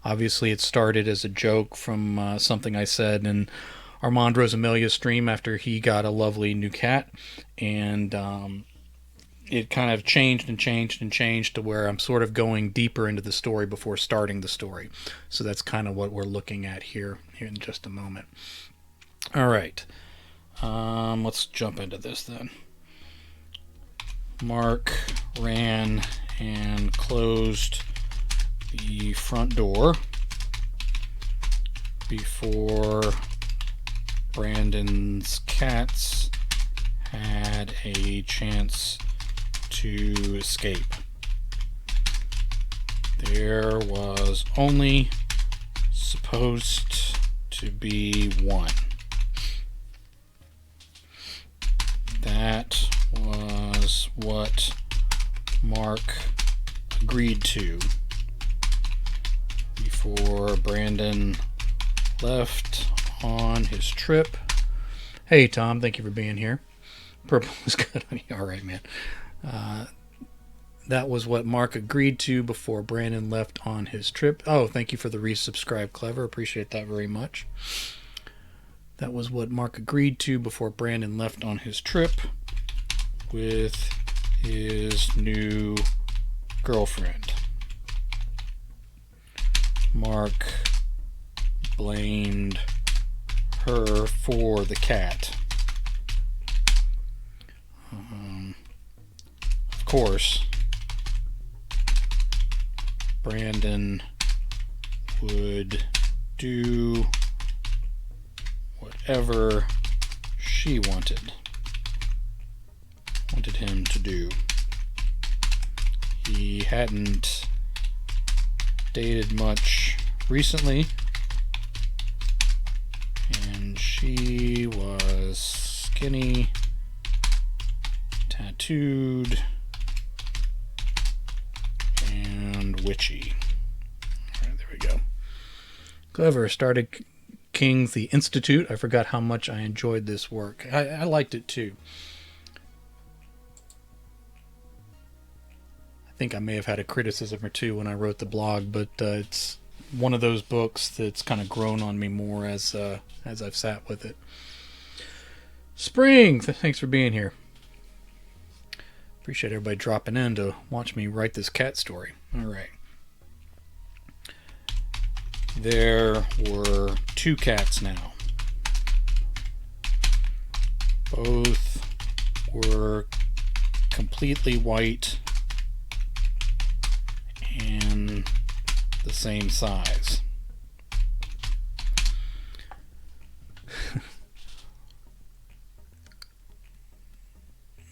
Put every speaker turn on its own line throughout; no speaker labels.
Obviously, it started as a joke from something I said in Armand Rosamelia's stream after he got a lovely new cat, and it kind of changed and changed and changed to where I'm sort of going deeper into the story before starting the story. So that's kind of what we're looking at here in just a moment. All right, let's jump into this then. Mark ran and closed the front door before Brandon's cats had a chance to escape. There was only supposed to be one. That was what Mark agreed to before Brandon left on his trip. Hey, Tom, thank you for being here. Purple was good. All right, man. That was what Mark agreed to before Brandon left on his trip. Oh, thank you for the resubscribe, Clever. Appreciate that very much. That was what Mark agreed to before Brandon left on his trip with his new girlfriend. Mark blamed her for the cat. Of course, Brandon would do whatever she wanted him to do. He hadn't dated much recently, and she was skinny, tattooed, and witchy. All right, there we go. Clever started King's The Institute. I forgot how much I enjoyed this work. I liked it too. I think I may have had a criticism or two when I wrote the blog, but it's one of those books that's kind of grown on me more as I've sat with it. Spring, thanks for being here. Appreciate everybody dropping in to watch me write this cat story. All right. There were two cats now. Both were completely white and the same size.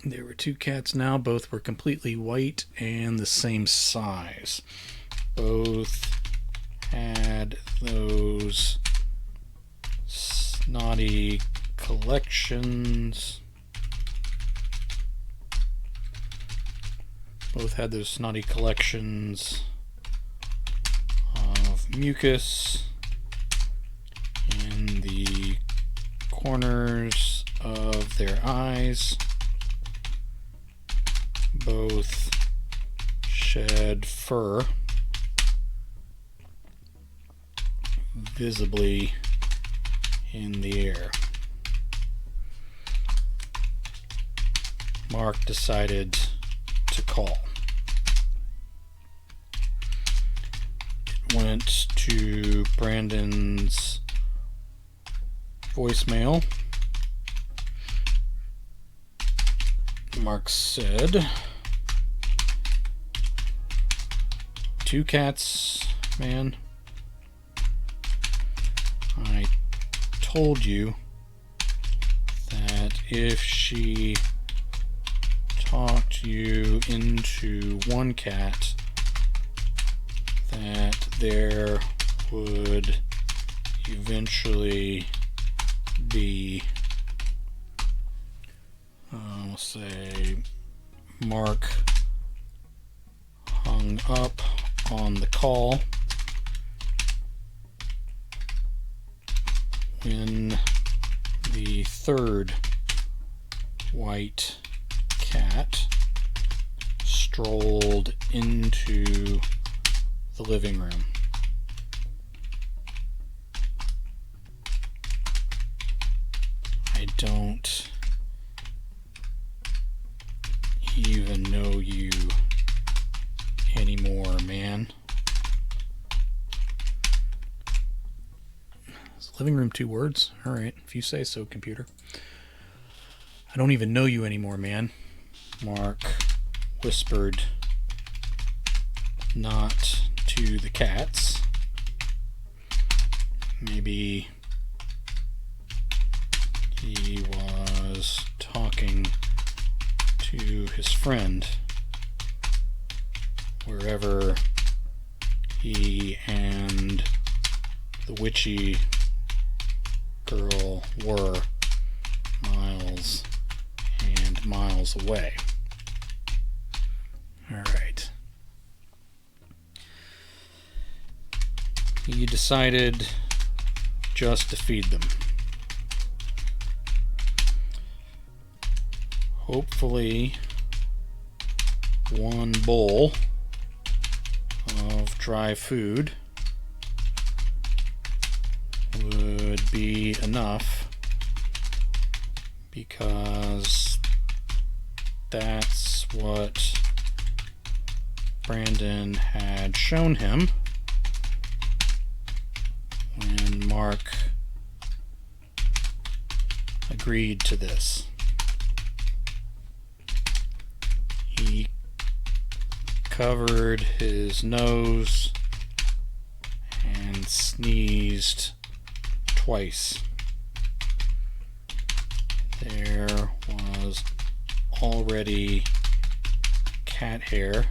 There were two cats now. Both were completely white and the same size. Both had those snotty collections. Both had those snotty collections of mucus in the corners of their eyes. Both shed fur visibly in the air. Mark decided to call. It went to Brandon's voicemail. Mark said, "Two cats, man. I told you that if she talked you into one cat, that there would eventually be, we'll say, Mark hung up on the call when the third white cat strolled into the living room. don't even know you anymore, man. Is living room 2 words? Alright, if you say so, computer. I don't even know you anymore, man. Mark whispered, not to the cats. Maybe he was talking to his friend, wherever he and the witchy girl were, miles and miles away. Alright. He decided just to feed them. Hopefully, one bowl of dry food would be enough, because that's what Brandon had shown him when Mark agreed to this. He covered his nose and sneezed twice. There was already cat hair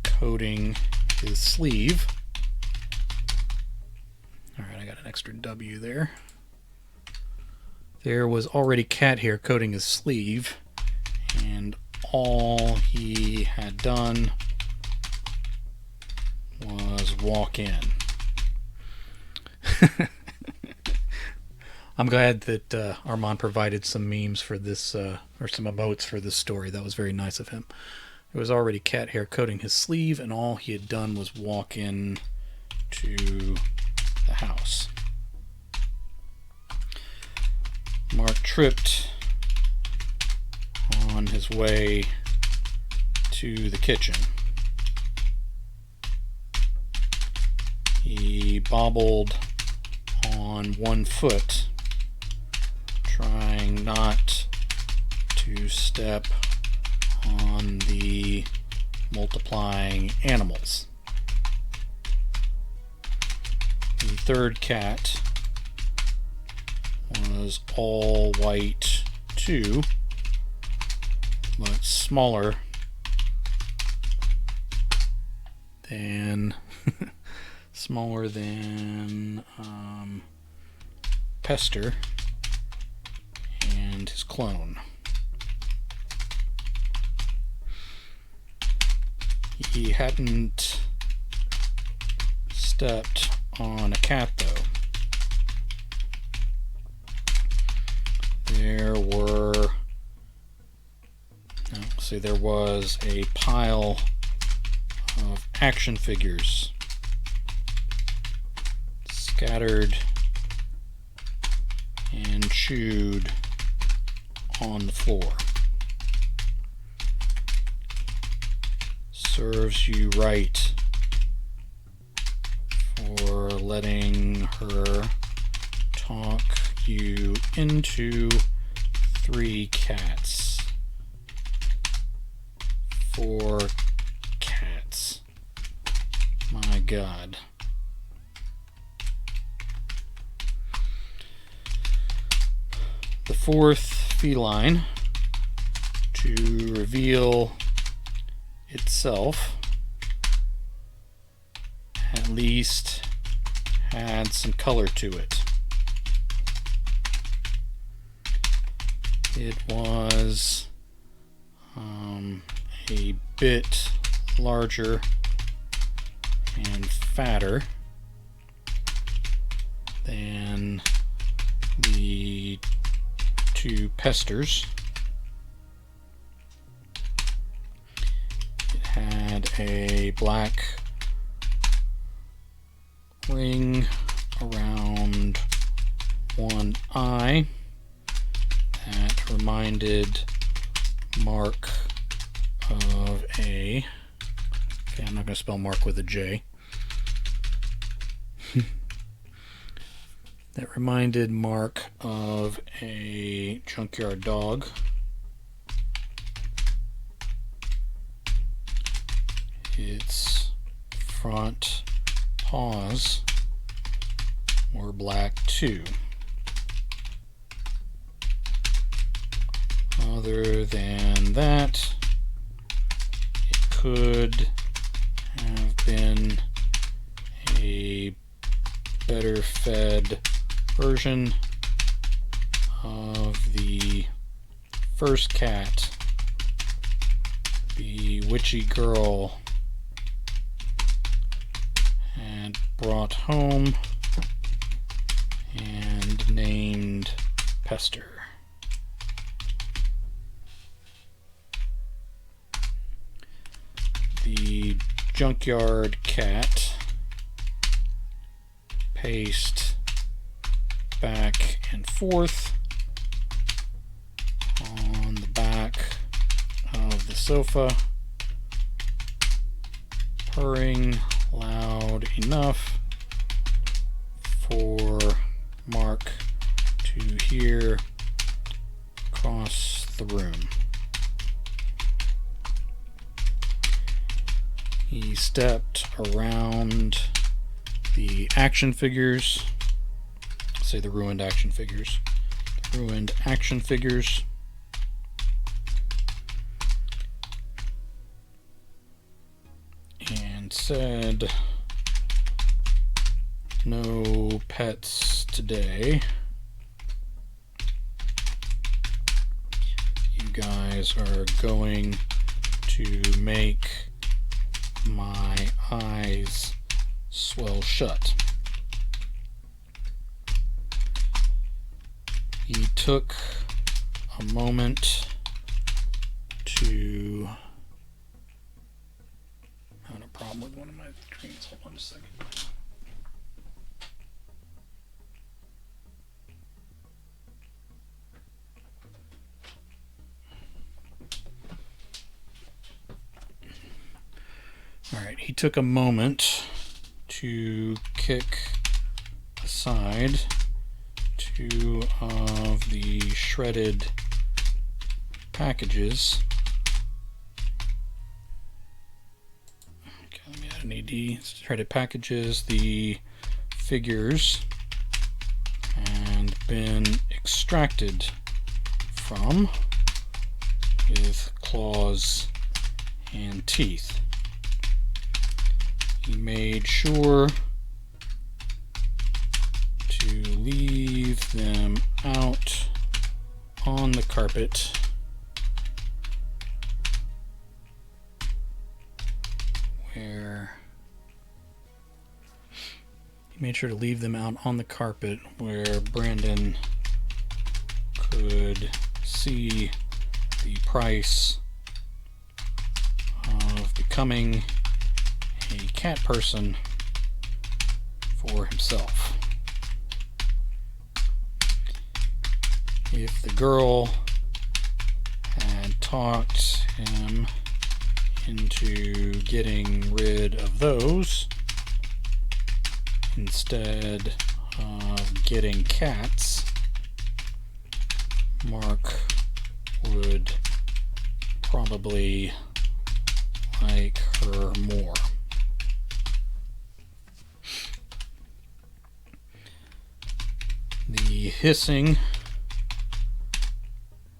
coating his sleeve. Alright, I got an extra W there. There was already cat hair coating his sleeve, and all he had done was walk in. I'm glad that Armand provided some memes for this, or some emotes for this story. That was very nice of him. There was already cat hair coating his sleeve, and all he had done was walk in to the house. Mark tripped on his way to the kitchen. He bobbled on one foot, trying not to step on the multiplying animals. The third cat was all white too, but smaller than Pester and his clone. He hadn't stepped on a cat though. There was a pile of action figures scattered and chewed on the floor. Serves you right for letting her talk you into 3 cats. 4 cats. My God. The 4th feline to reveal itself at least had some color to it. It was a bit larger and fatter than the 2 pesters. It had a black ring around one eye reminded Mark of a... Okay, I'm not going to spell Mark with a J. That reminded Mark of a junkyard dog. Its front paws were black too. Other than that, it could have been a better fed version of the first cat the witchy girl had brought home and named Pester. The junkyard cat paced back and forth on the back of the sofa, purring loud enough for Mark to hear across the room. He stepped around the action figures, say the ruined action figures, and said, "No pets today. You guys are going to make my eyes swell shut." He took a moment to... I'm having a problem with one of my screens. Hold on a second. Alright, he took a moment to kick aside two of the shredded packages. Okay, let me add an AD. Shredded packages, the figures, and been extracted from with claws and teeth. He made sure to leave them out on the carpet where Brandon could see the price of becoming a cat person for himself. If the girl had talked him into getting rid of those instead of getting cats, Mark would probably like her more. The hissing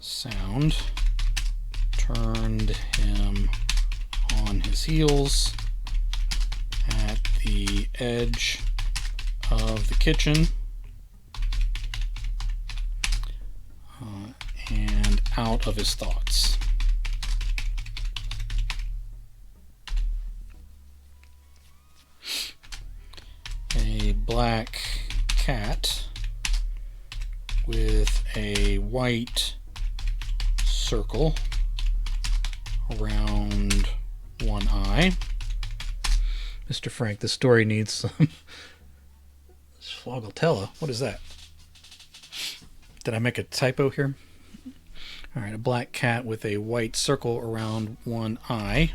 sound turned him on his heels at the edge of the kitchen and out of his thoughts. A black cat with a white circle around one eye. Mr. Frank, the story needs some Swoggltella. What is that? Did I make a typo here? All right, a black cat with a white circle around one eye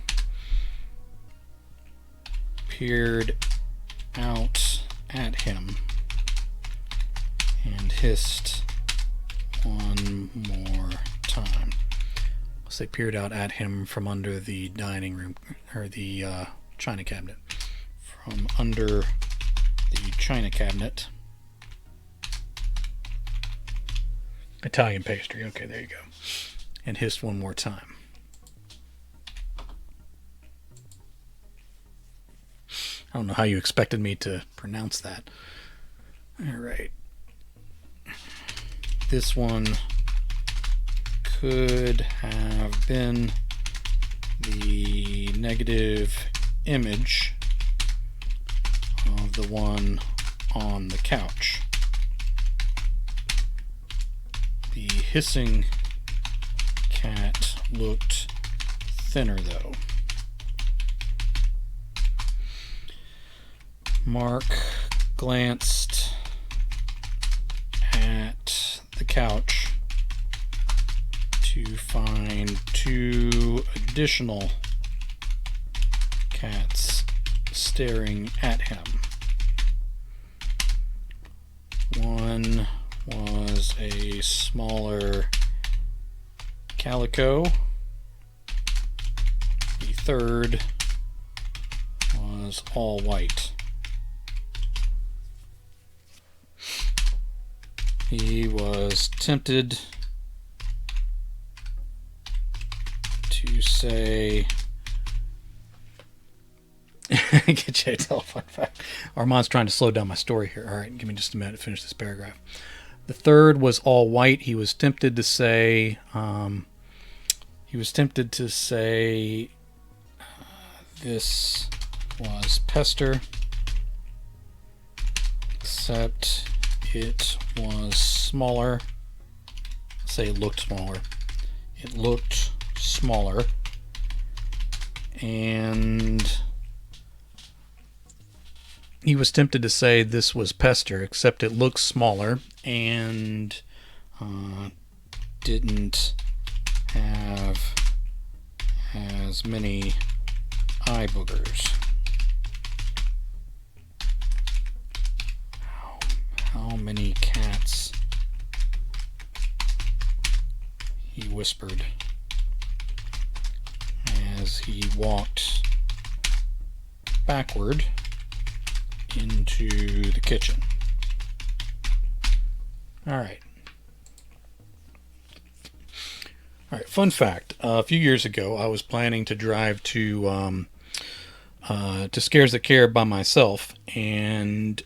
peered out at him and hissed one more time. I'll say peered out at him from under the dining room, or the china cabinet. From under the china cabinet. Italian pastry. Okay, there you go. And hissed one more time. I don't know how you expected me to pronounce that. All right. This one could have been the negative image of the one on the couch. The hissing cat looked thinner, though. Mark glanced at the couch to find two additional cats staring at him. One was a smaller calico. The third was all white. He was tempted to say, get you a telephone fact. Armand's trying to slow down my story here. All right, give me just a minute to finish this paragraph. The third was all white. He was tempted to say, this was Pester, except it was smaller. Say it looked smaller. It looked smaller. And he was tempted to say this was Pester, except it looked smaller and didn't have as many eye boogers. How many cats? He whispered as he walked backward into the kitchen. All right. Fun fact. A few years ago, I was planning to drive to Scares That Care by myself, and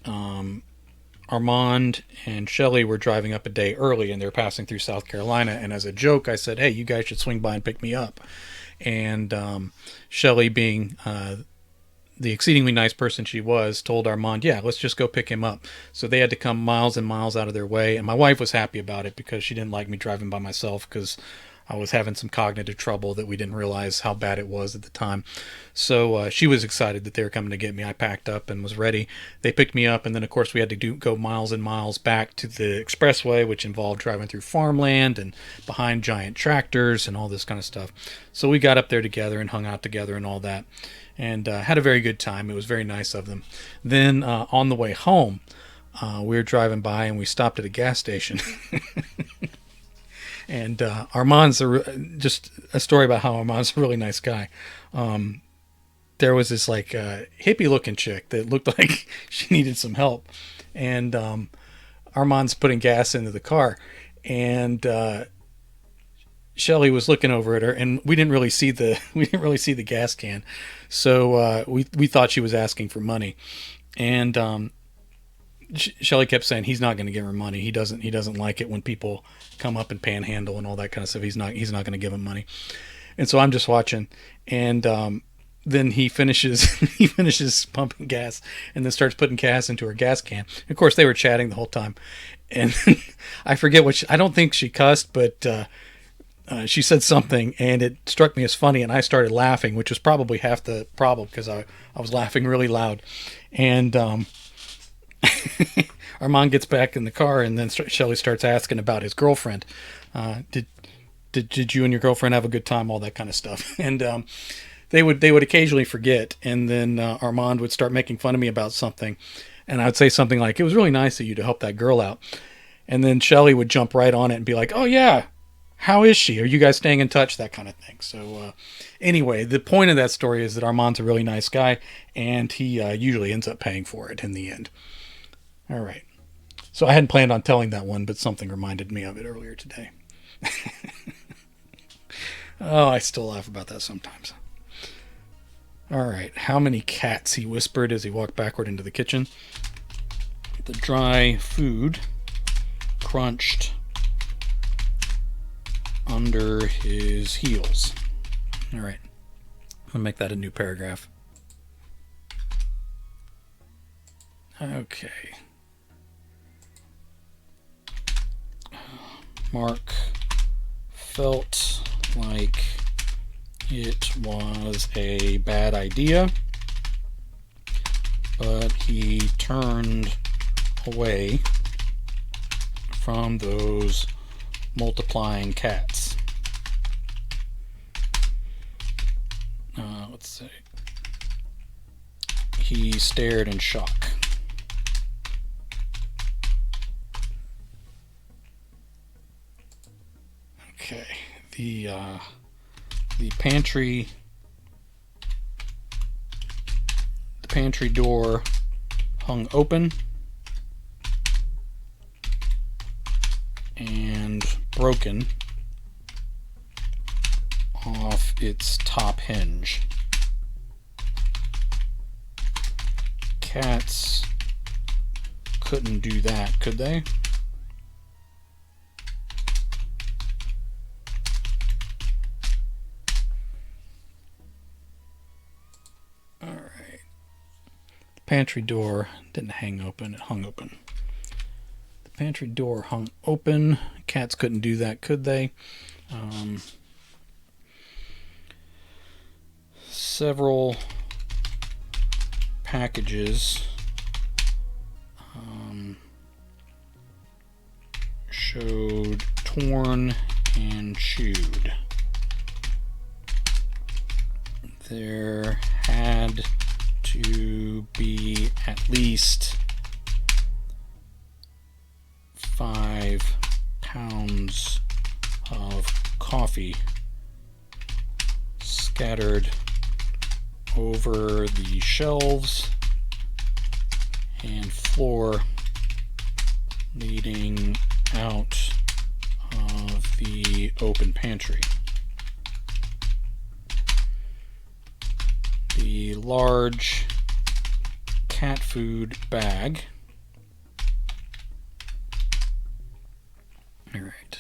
Armand and Shelley were driving up a day early, and they were passing through South Carolina. And as a joke, I said, "Hey, you guys should swing by and pick me up." And Shelley, being the exceedingly nice person she was, told Armand, "Yeah, let's just go pick him up." So they had to come miles and miles out of their way, and my wife was happy about it because she didn't like me driving by myself because I was having some cognitive trouble that we didn't realize how bad it was at the time. So she was excited that they were coming to get me. I packed up and was ready. They picked me up, and then of course we had to go miles and miles back to the expressway, which involved driving through farmland and behind giant tractors and all this kind of stuff. So we got up there together and hung out together and all that, and had a very good time. It was very nice of them. Then on the way home, we were driving by and we stopped at a gas station. And Armand's just a story about how Armand's a really nice guy. There was this like hippie-looking chick that looked like she needed some help, and Armand's putting gas into the car, and Shelley was looking over at her, and we didn't really see the gas can, so we thought she was asking for money, and Shelley kept saying he's not going to give her money. He doesn't like it when people come up and panhandle and all that kind of stuff. He's not going to give him money. And so I'm just watching, and then he finishes pumping gas and then starts putting gas into her gas can. Of course, they were chatting the whole time, and I forget I don't think she cussed, but she said something, and it struck me as funny, and I started laughing, which was probably half the problem because I was laughing really loud, and Armand gets back in the car, and then Shelley starts asking about his girlfriend. did you and your girlfriend have a good time? All that kind of stuff. And they would occasionally forget, and then Armand would start making fun of me about something, and I would say something like, "It was really nice of you to help that girl out," and then Shelly would jump right on it and be like, "Oh yeah, how is she? Are you guys staying in touch?" That kind of thing. So anyway, the point of that story is that Armand's a really nice guy, and he usually ends up paying for it in the end. All right. So I hadn't planned on telling that one, but something reminded me of it earlier today. Oh, I still laugh about that sometimes. All right. How many cats? He whispered as he walked backward into the kitchen. The dry food crunched under his heels. All right. I'll make that a new paragraph. Okay. Mark felt like it was a bad idea, but he turned away from those multiplying cats. Let's see. He stared in shock. Okay, the pantry door hung open and broken off its top hinge. Cats couldn't do that, could they? All right. The pantry door didn't hang open, it hung open. The pantry door hung open. Cats couldn't do that, could they? Several packages showed torn and chewed. There had to be at least 5 pounds of coffee scattered over the shelves and floor leading out of the open pantry. The large cat food bag. All right.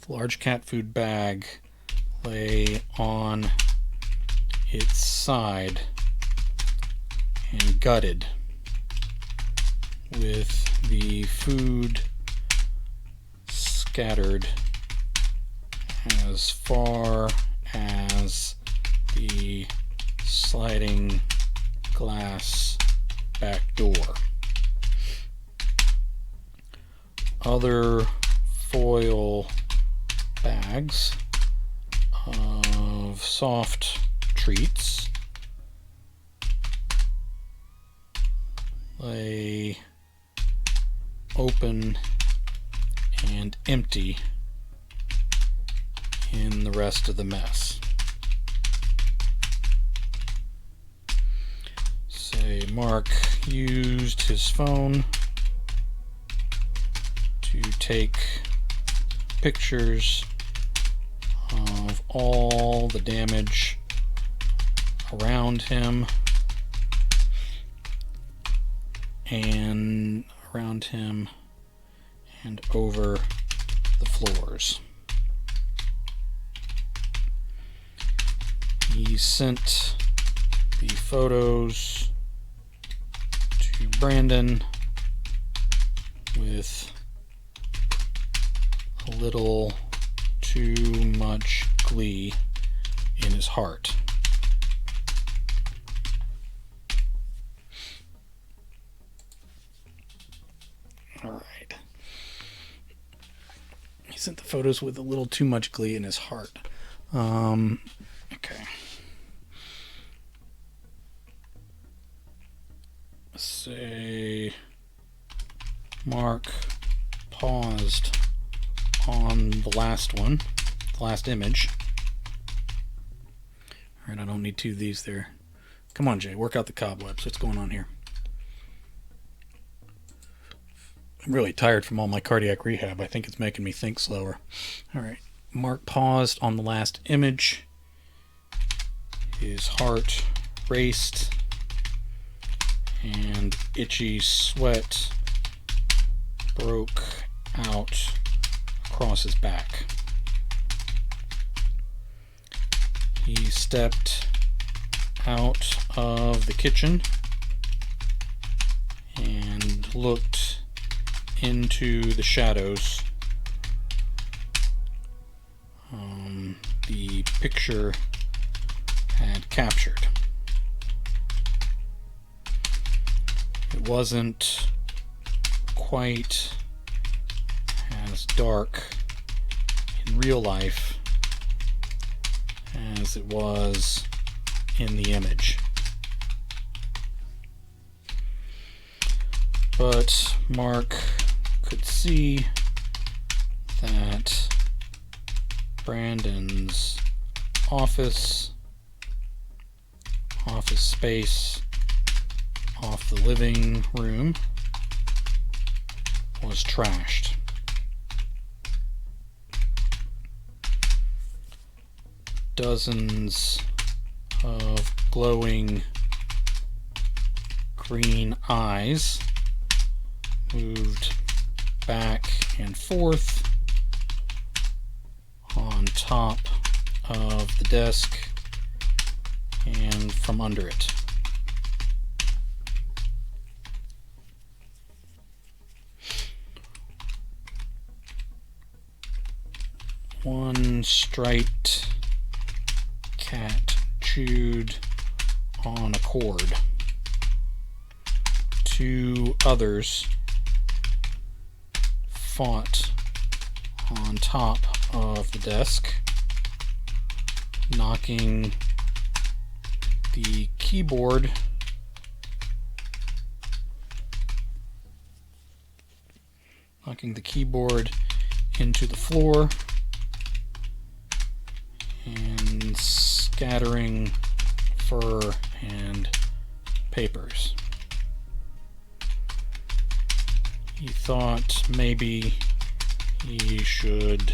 The large cat food bag lay on its side and gutted, with the food scattered as far as the sliding glass back door. Other foil bags of soft treats lay open and empty in the rest of the mess. Say Mark used his phone to take pictures of all the damage around him and over the floors. He sent the photos to Brandon with a little too much glee in his heart. All right. sent the photos with a little too much glee in his heart. Okay. Let's say Mark paused on the last one, the last image. Alright, I don't need two of these there. Come on, Jay, work out the cobwebs. What's going on here? I'm really tired from all my cardiac rehab. I think it's making me think slower. Alright, Mark paused on the last image. His heart raced, and itchy sweat broke out across his back. He stepped out of the kitchen and looked into the shadows. The picture had captured. It wasn't quite as dark in real life as it was in the image. But Mark could see that Brandon's office space off the living room was trashed. Dozens of glowing green eyes moved back and forth on top of the desk and from under it. One striped cat chewed on a cord. Two others fought on top of the desk, knocking the keyboard into the floor and scattering fur and papers. He thought maybe he should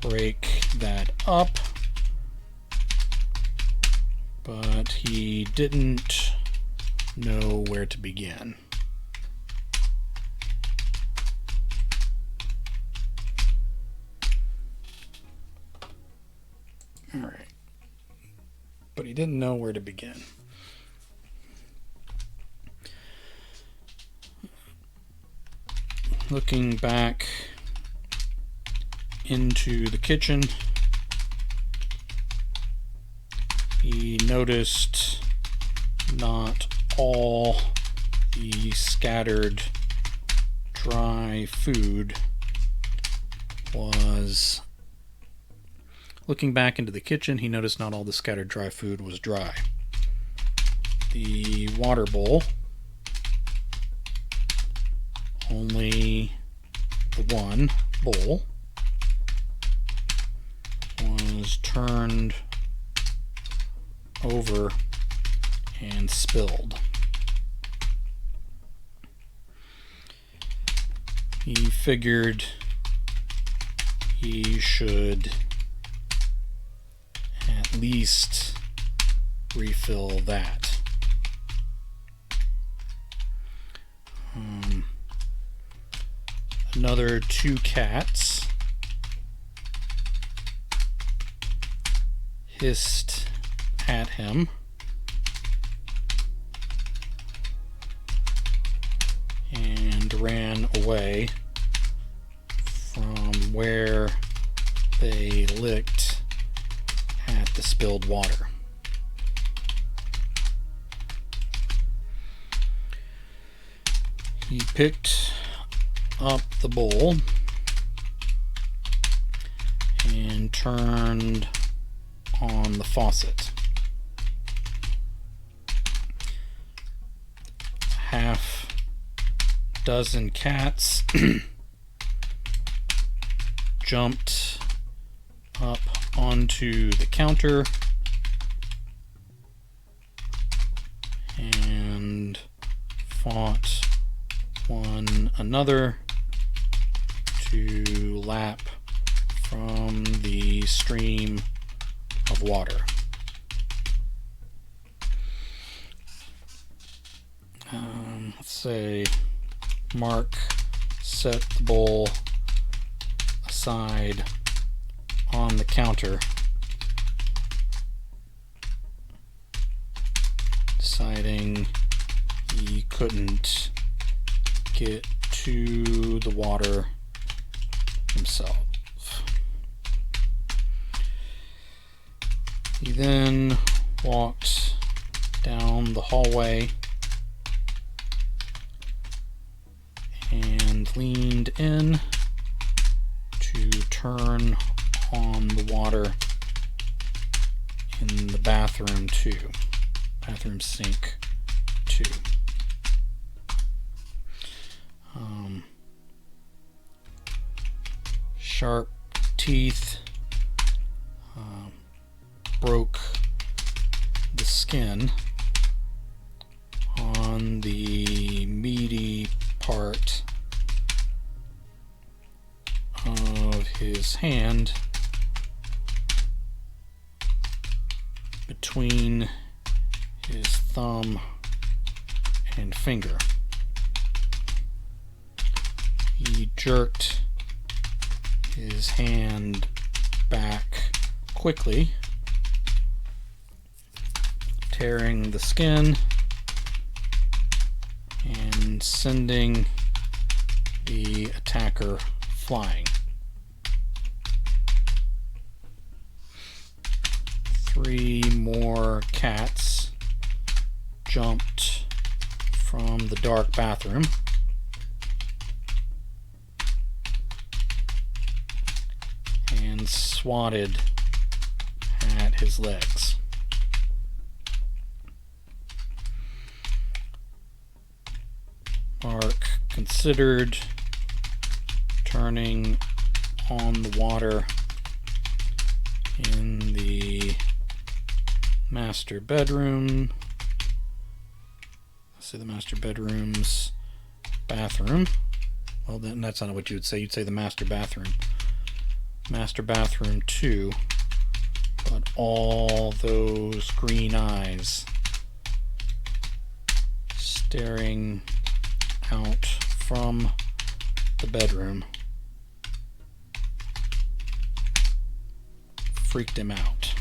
break that up, but he didn't know where to begin. All right. But he didn't know where to begin. Looking back into the kitchen, he noticed not all the scattered dry food was... Looking back into the kitchen, he noticed not all the scattered dry food was dry. The water bowl, only the one bowl, was turned over and spilled. He figured he should at least refill that. Another two cats hissed at him and ran away from where they licked at the spilled water. He picked up the bowl and turned on the faucet. Half dozen cats jumped up onto the counter and fought one another to lap from the stream of water. Let's say Mark set the bowl aside on the counter, deciding he couldn't get to the water himself. He then walked down the hallway and leaned in to turn on the water in the bathroom sink too. Sharp teeth broke the skin on the meaty part of his hand between his thumb and finger. He jerked his hand back quickly, tearing the skin and sending the attacker flying. 3 more cats jumped from the dark bathroom and swatted at his legs. Mark considered turning on the water in the master bedroom. Let's say the master bedroom's bathroom. Well, then that's not what you would say. You'd say the master bathroom. Master bathroom 2. But all those green eyes staring out from the bedroom freaked him out.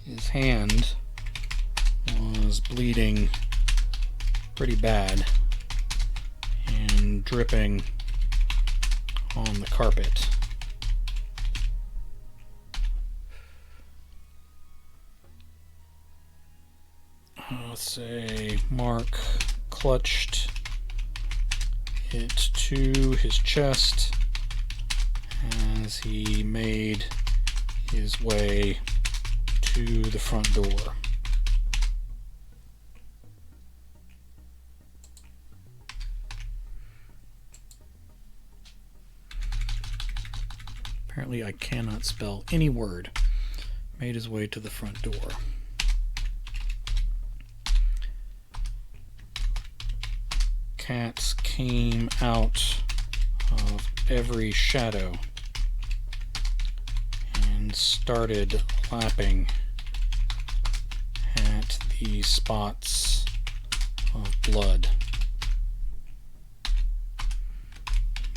His hand was bleeding pretty bad and dripping on the carpet. Let's say Mark clutched it to his chest as he made his way to the front door. Apparently I cannot spell any word. Made his way to the front door. Cats came out of every shadow and started lapping at the spots of blood.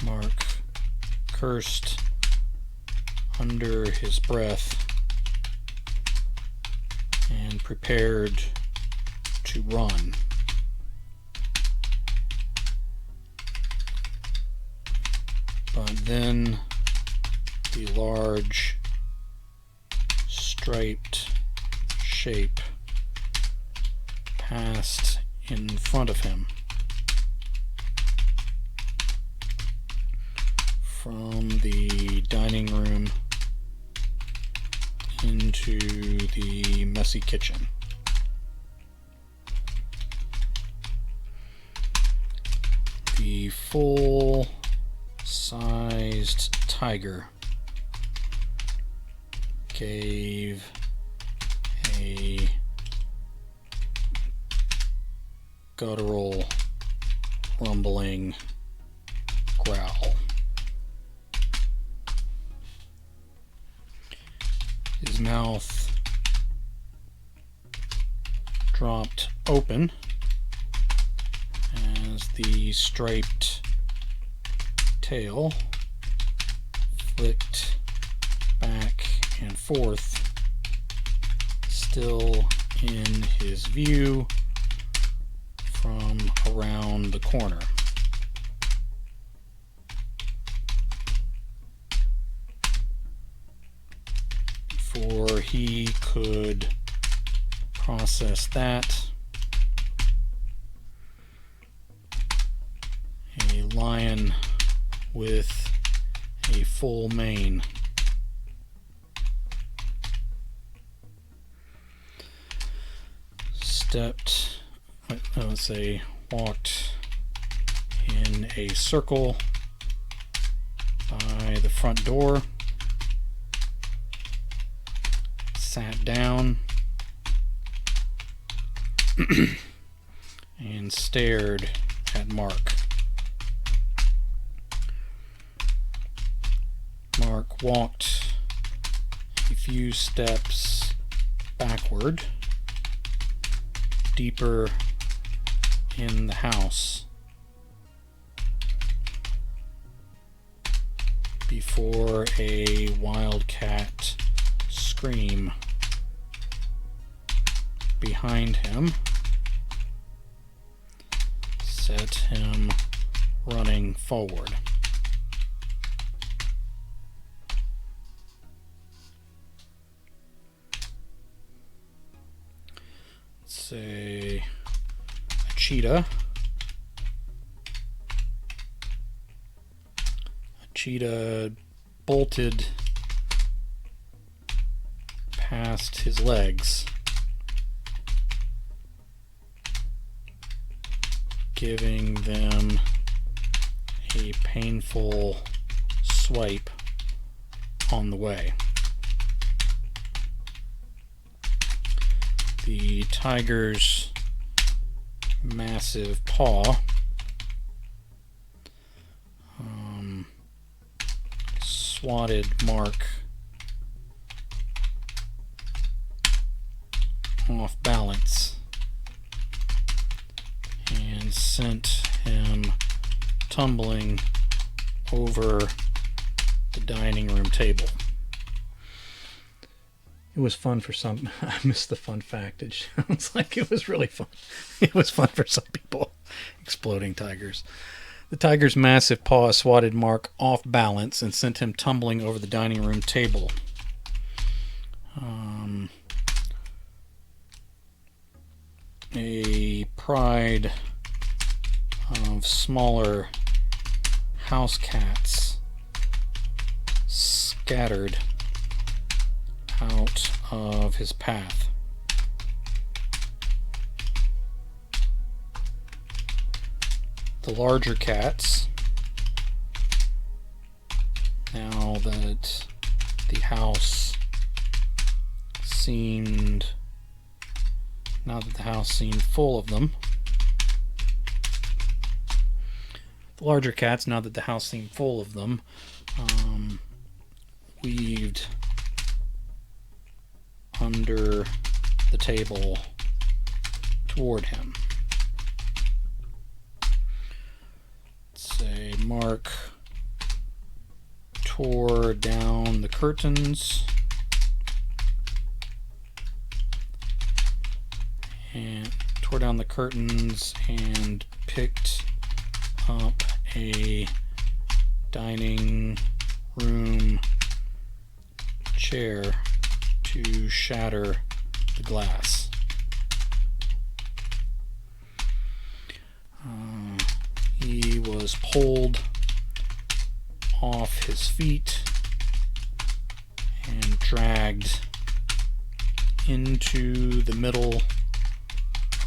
Mark cursed under his breath and prepared to run. But then the large striped shape passed in front of him, from the dining room into the messy kitchen. The full-sized tiger gave a guttural, rumbling growl. His mouth dropped open as the striped tail flicked back and forth, still in his view from around the corner. Before he could process that, a lion with a full mane walked in a circle by the front door, sat down, and stared at Mark. Mark walked a few steps backward, deeper in the house, before a wildcat scream behind him set him running forward. Say a cheetah. A cheetah bolted past his legs, giving them a painful swipe on the way. The tiger's massive paw swatted Mark off balance and sent him tumbling over the dining room table. It was fun for some. I missed the fun fact. It sounds like it was really fun. It was fun for some people. Exploding tigers. The tiger's massive paw swatted Mark off balance and sent him tumbling over the dining room table. A pride of smaller house cats scattered out of his path. The larger cats, now that the house seemed full of them, weaved under the table toward him. Say Mark tore down the curtains and picked up a dining room chair to shatter the glass. He was pulled off his feet and dragged into the middle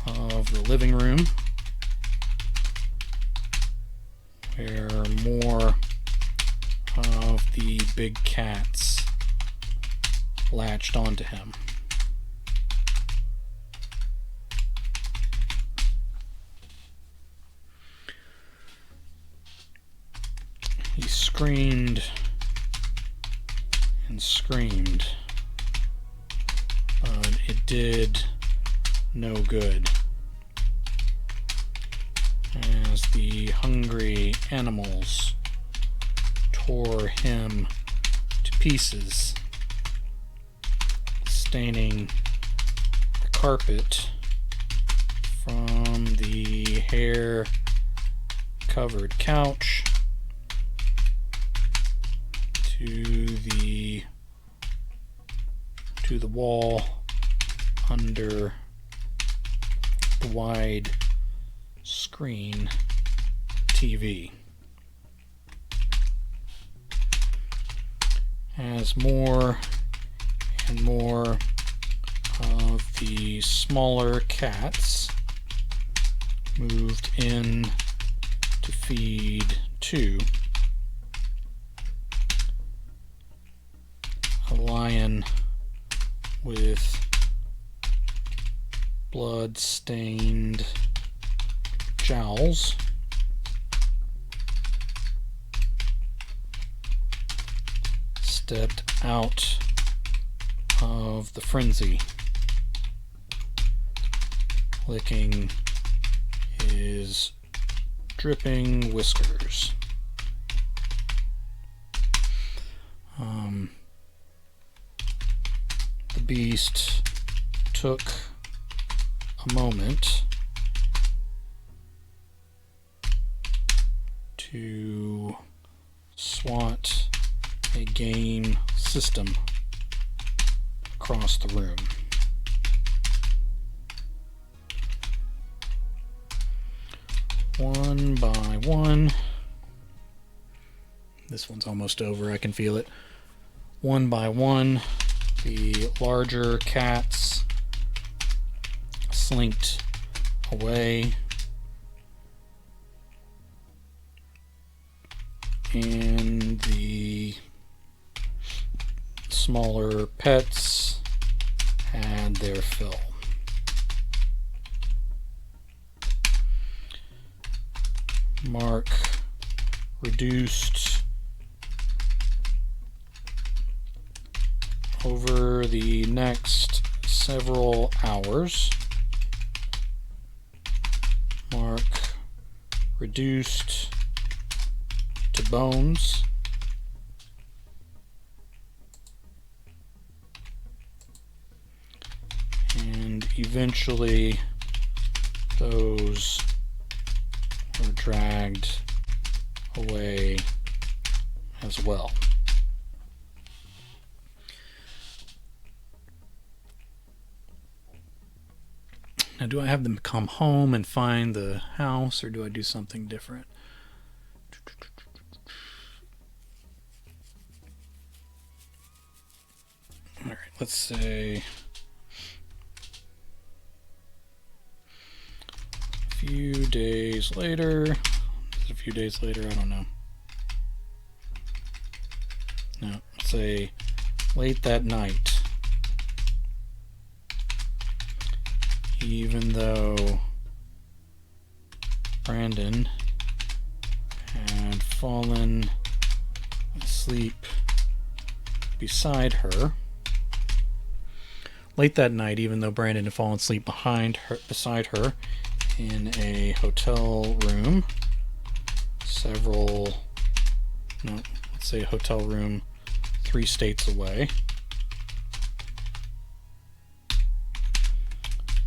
of the living room, where more of the big cats latched onto him. He screamed and screamed, but it did no good, as the hungry animals tore him to pieces, staining the carpet from the hair-covered couch to the wall under the wide screen TV. As more and more of the smaller cats moved in to feed too, a lion with blood-stained jowls stepped out of the frenzy, licking his dripping whiskers. The beast took a moment to swat a game system across the room. One by one, this one's almost over, I can feel it. One by one, the larger cats slinked away, and the smaller pets had their fill. Mark reduced over the next several hours. Mark reduced to bones, and eventually those were dragged away as well. Now, do I have them come home and find the house, or do I do something different? All right, let's say a few days later. Is it a few days later? I don't know. No, let's say late that night. Even though Brandon had fallen asleep beside her. Late that night, even though Brandon had fallen asleep beside her in a hotel room, let's say a hotel room 3 states away,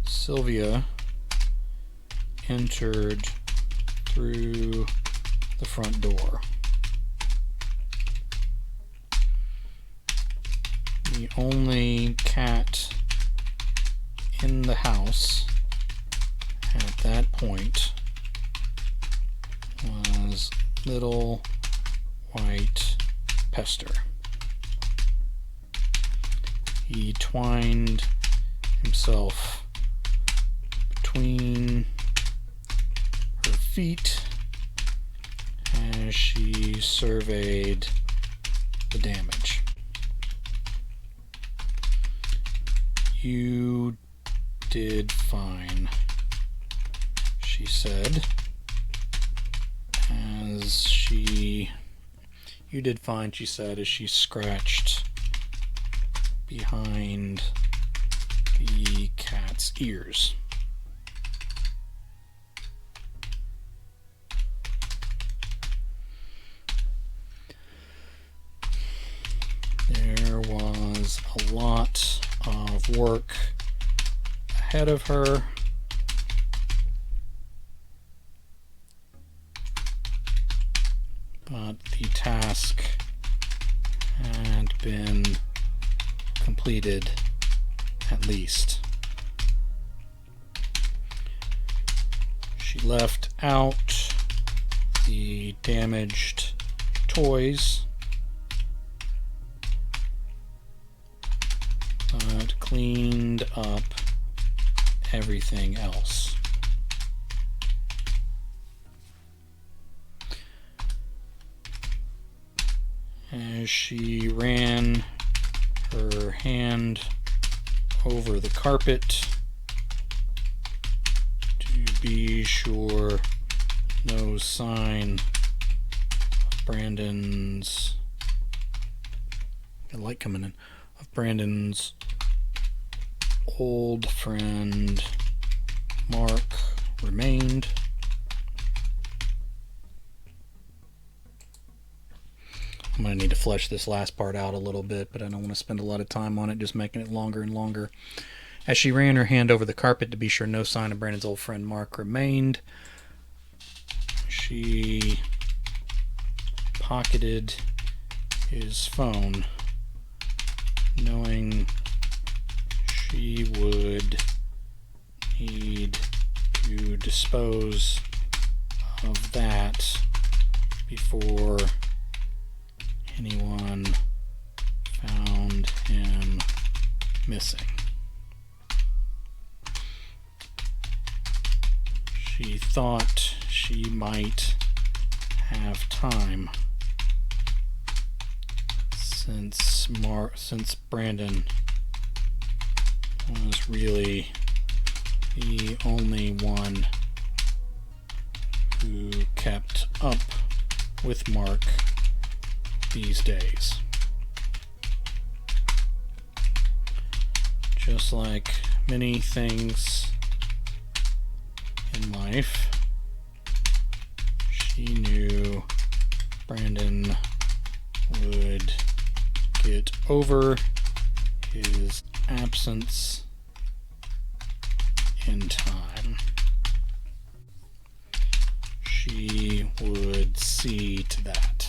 Sylvia entered through the front door. The only cat in the house at that point was little white pester. He twined himself between her feet as she surveyed the damage. "You did fine," she said, as she scratched behind the cat's ears. There was a lot of work ahead of her. But the task had been completed, at least. She left out the damaged toys, but cleaned up everything else. As she ran her hand over the carpet to be sure no sign of Brandon's old friend Mark remained. I'm going to need to flesh this last part out a little bit, but I don't want to spend a lot of time on it, just making it longer and longer. As she ran her hand over the carpet to be sure no sign of Brandon's old friend Mark remained, she pocketed his phone, knowing she would need to dispose of that before anyone found him missing. She thought she might have time since Brandon was really the only one who kept up with Mark these days. Just like many things in life, she knew Brandon would get over his absence in time. She would see to that.